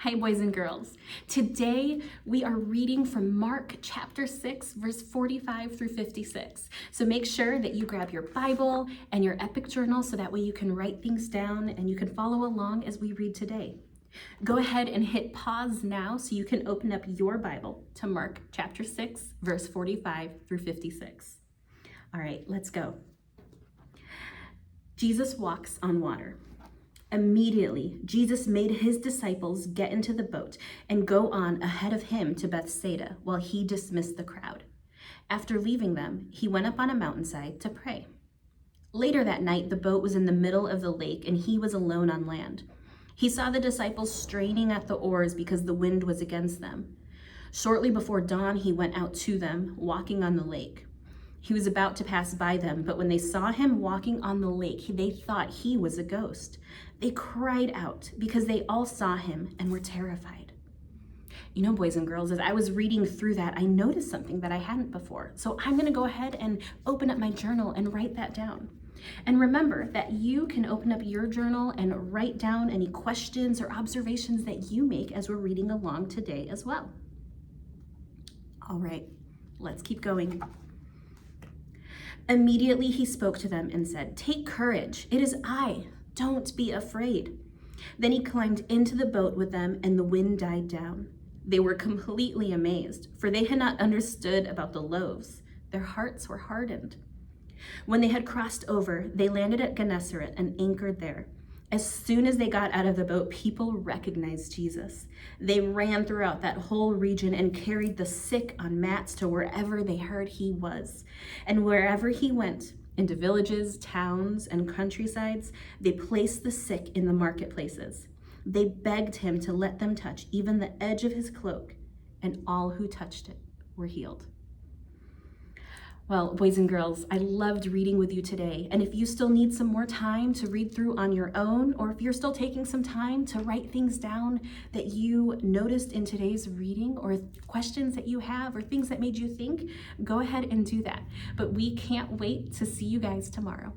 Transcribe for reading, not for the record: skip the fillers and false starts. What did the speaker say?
Hi, boys and girls. Today we are reading from Mark chapter 6, verse 45 through 56. So make sure that you grab your Bible and your epic journal so that way you can write things down and you can follow along as we read today. Go ahead and hit pause now so you can open up your Bible to Mark chapter 6, verse 45 through 56. All right, let's go. Jesus walks on water. Immediately, Jesus made his disciples get into the boat and go on ahead of him to Bethsaida while he dismissed the crowd. After leaving them, he went up on a mountainside to pray. Later that night, the boat was in the middle of the lake and he was alone on land. He saw the disciples straining at the oars because the wind was against them. Shortly before dawn, he went out to them, walking on the lake. He was about to pass by them, but when they saw him walking on the lake, they thought he was a ghost. They cried out because they all saw him and were terrified. You know, boys and girls, as I was reading through that, I noticed something that I hadn't before. So I'm going to go ahead and open up my journal and write that down. And remember that you can open up your journal and write down any questions or observations that you make as we're reading along today as well. All right, let's keep going. Immediately he spoke to them and said, "Take courage, it is I, don't be afraid." Then he climbed into the boat with them and the wind died down. They were completely amazed, for they had not understood about the loaves. Their hearts were hardened. When they had crossed over, they landed at Gennesaret and anchored there. As soon as they got out of the boat, people recognized Jesus. They ran throughout that whole region and carried the sick on mats to wherever they heard he was. And wherever he went, into villages, towns, and countrysides, they placed the sick in the marketplaces. They begged him to let them touch even the edge of his cloak, and all who touched it were healed. Well, boys and girls, I loved reading with you today. And if you still need some more time to read through on your own, or if you're still taking some time to write things down that you noticed in today's reading, or questions that you have, or things that made you think, go ahead and do that. But we can't wait to see you guys tomorrow.